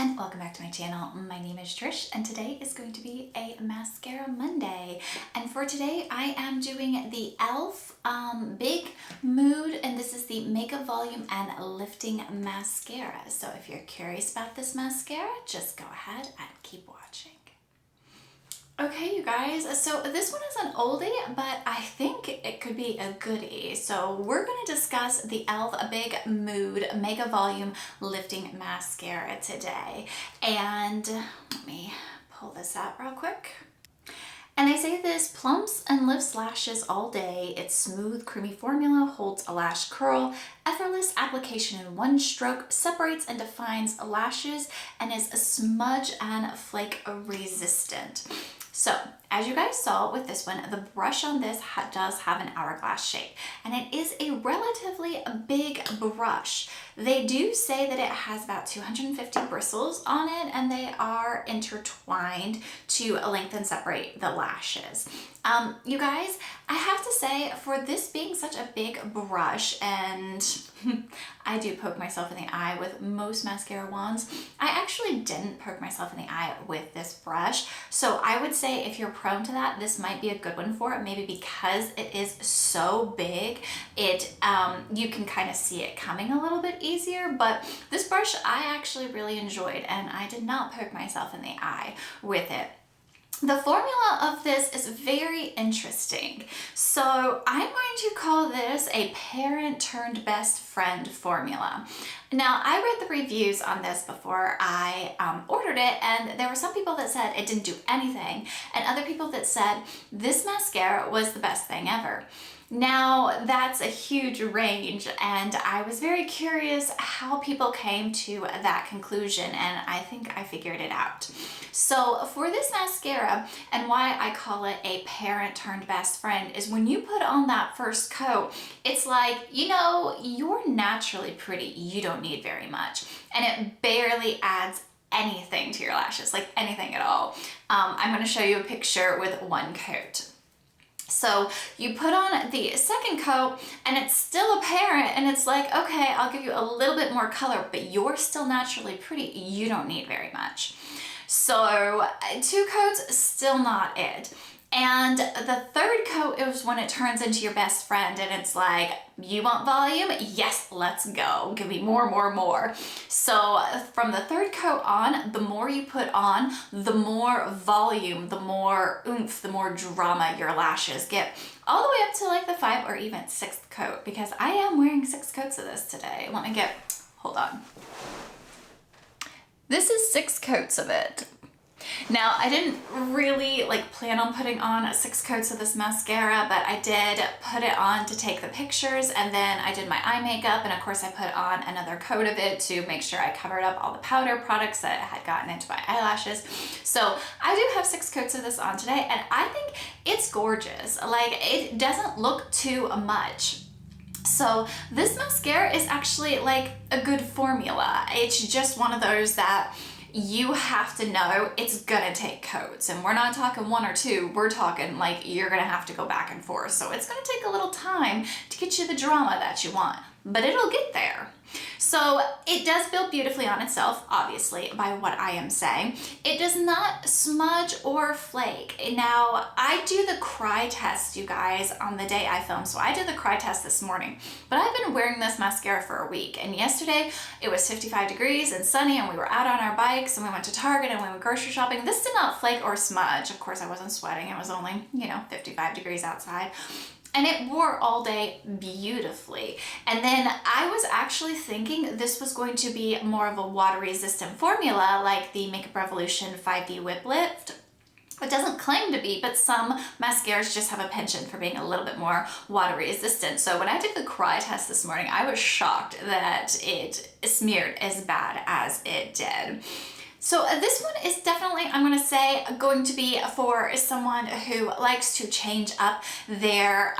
and welcome back to my channel. My name is Trish and today is going to be a Mascara Monday. And for today I am doing the e.l.f. Big Mood, and this is the Makeup Volume and Lifting Mascara. So if you're curious about this mascara, just go ahead and keep watching. Okay, you guys, so this one is an oldie, but I think it could be a goodie. So we're going to discuss the e.l.f. Big Mood Mega Volume Lifting Mascara today. And let me pull this out real quick. And they say this plumps and lifts lashes all day. Its smooth, creamy formula holds a lash curl. Effortless application in one stroke, separates and defines lashes, and is a smudge and flake resistant. So, as you guys saw with this one, the brush on this does have an hourglass shape, and it is a relatively big brush. They do say that it has about 250 bristles on it, and they are intertwined to lengthen and separate the lashes. You guys, I have to say, for this being such a big brush, and I do poke myself in the eye with most mascara wands, I actually didn't poke myself in the eye with this brush. So I would say if you're prone to that, this might be a good one for it, maybe because it is so big, you can kind of see it coming a little bit easier. But this brush I actually really enjoyed, and I did not poke myself in the eye with it. The formula of this is very interesting. So I'm going to call this a parent turned best friend formula. Now, I read the reviews on this before I ordered it, and there were some people that said it didn't do anything, and other people that said this mascara was the best thing ever. Now, that's a huge range, and I was very curious how people came to that conclusion, and I think I figured it out. So for this mascara, and why I call it a parent turned best friend, is when you put on that first coat, it's like, you know, you're naturally pretty. You don't need very much, and it barely adds anything to your lashes, like anything at all. I'm going to show you a picture with one coat. So you put on the second coat and it's still apparent, and it's like, okay, I'll give you a little bit more color, but you're still naturally pretty. You don't need very much. So 2 coats, still not it. And the third coat is when it turns into your best friend, and it's like, you want volume? Yes, let's go. Give me more, more, more. So from the third coat on, the more you put on, the more volume, the more oomph, the more drama your lashes get, all the way up to like the 5th or even 6th coat, because I am wearing 6 coats of this today. Hold on. This is 6 coats of it. Now, I didn't really plan on putting on 6 coats of this mascara, but I did put it on to take the pictures, and then I did my eye makeup, and of course I put on another coat of it to make sure I covered up all the powder products that had gotten into my eyelashes. So I do have 6 coats of this on today, and I think it's gorgeous. Like, it doesn't look too much. So this mascara is actually like a good formula. It's just one of those that you have to know it's gonna take coats, and we're not talking 1 or 2, we're talking like you're gonna have to go back and forth. So it's gonna take a little time to get you the drama that you want, but it'll get there. So it does build beautifully on itself, obviously, by what I am saying. It does not smudge or flake. Now, I do the cry test, you guys, on the day I film. So I did the cry test this morning, but I've been wearing this mascara for a week. And yesterday it was 55 degrees and sunny, and we were out on our bikes, and we went to Target, and we went grocery shopping. This did not flake or smudge. Of course, I wasn't sweating. It was only, 55 degrees outside. And it wore all day beautifully. And then I was actually thinking this was going to be more of a water resistant formula, like the Makeup Revolution 5D Whip Lift. It doesn't claim to be, but some mascaras just have a penchant for being a little bit more water resistant. So when I did the cry test this morning, I was shocked that it smeared as bad as it did. So this one is definitely, I'm going to say, going to be for someone who likes to change up their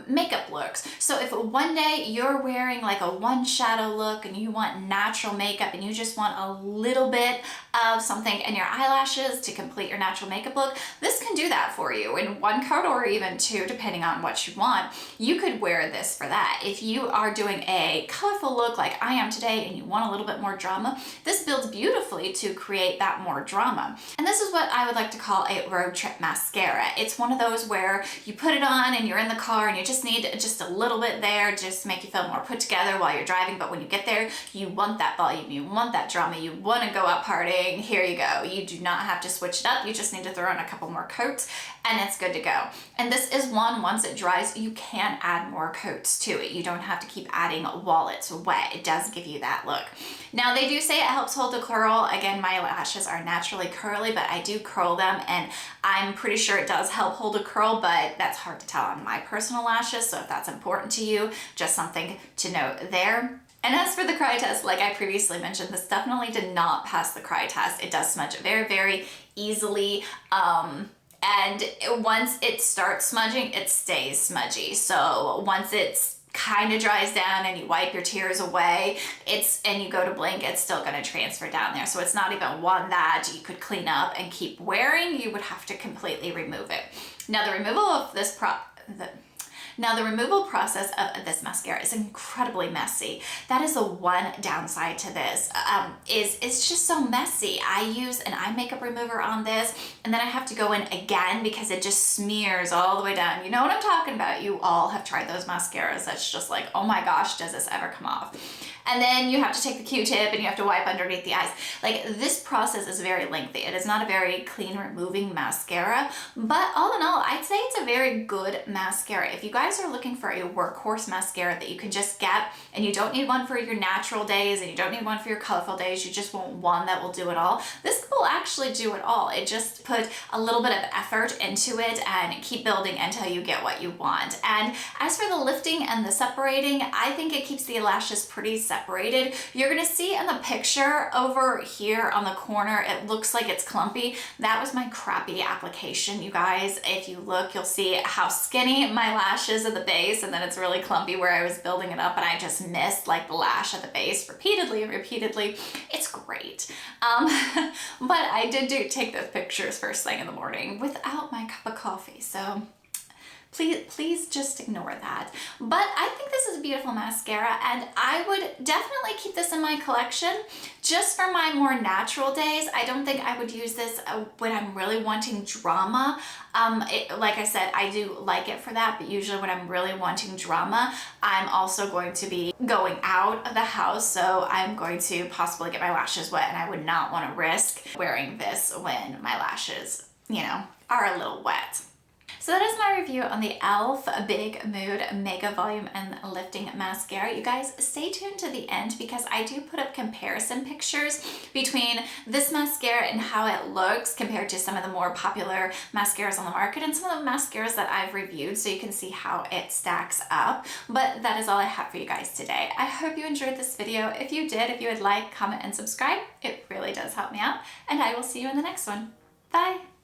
makeup looks. So if one day you're wearing like a one shadow look and you want natural makeup and you just want a little bit of something in your eyelashes to complete your natural makeup look, this can do that for you in one coat or even two, depending on what you want. You could wear this for that. If you are doing a colorful look like I am today and you want a little bit more drama, this builds beautifully to create that more drama. And this is what I would like to call a road trip mascara. It's one of those where you put it on and you're in the car and you just need just a little bit there just to make you feel more put together while you're driving. But when you get there, you want that volume, you want that drama, you want to go out partying. Here you go. You do not have to switch it up. You just need to throw in a couple more coats and it's good to go. And this is one, once it dries, you can add more coats to it. You don't have to keep adding while it's wet. It does give you that look. Now they do say it helps hold the curl. Again, my lashes are naturally curly, but I do curl them and I'm pretty sure it does help hold a curl, but that's hard to tell on my personal lashes. So if that's important to you, just something to note there. And as for the cry test, like I previously mentioned, this definitely did not pass the cry test. It does smudge very, very easily. And once it starts smudging, it stays smudgy. So once it's kind of dries down and you wipe your tears away, and you go to blink, it's still going to transfer down there. So it's not even one that you could clean up and keep wearing. You would have to completely remove it. Now the removal of this the removal process of this mascara is incredibly messy. That is the one downside to this, is it's just so messy. I use an eye makeup remover on this, and then I have to go in again because it just smears all the way down. You know what I'm talking about. You all have tried those mascaras. That's just like, oh my gosh, does this ever come off? And then you have to take the Q-tip and you have to wipe underneath the eyes. Like, this process is very lengthy. It is not a very clean removing mascara, but all in all, I'd say it's a very good mascara. If you guys are looking for a workhorse mascara that you can just get, and you don't need one for your natural days and you don't need one for your colorful days, you just want one that will do it all, this will actually do it all. It just put a little bit of effort into it and keep building until you get what you want. And as for the lifting and the separating, I think it keeps the lashes pretty separated. You're gonna see in the picture over here on the corner, it looks like it's clumpy. That was my crappy application, you guys. If you look, you'll see how skinny my lash is at the base, and then it's really clumpy where I was building it up and I just missed like the lash at the base repeatedly and repeatedly. It's great. But I did take those pictures first thing in the morning without my cup of coffee, so please just ignore that. But I think this is a beautiful mascara, and I would definitely keep this in my collection just for my more natural days. I don't think I would use this when I'm really wanting drama. Like I said, I do like it for that, but usually when I'm really wanting drama, I'm also going to be going out of the house, so I'm going to possibly get my lashes wet, and I would not want to risk wearing this when my lashes, you know, are a little wet. So that is my review on the e.l.f. Big Mood Mega Volume and Lifting Mascara. You guys stay tuned to the end because I do put up comparison pictures between this mascara and how it looks compared to some of the more popular mascaras on the market and some of the mascaras that I've reviewed, so you can see how it stacks up. But that is all I have for you guys today. I hope you enjoyed this video. If you did, if you would like, comment, and subscribe, it really does help me out. And I will see you in the next one. Bye!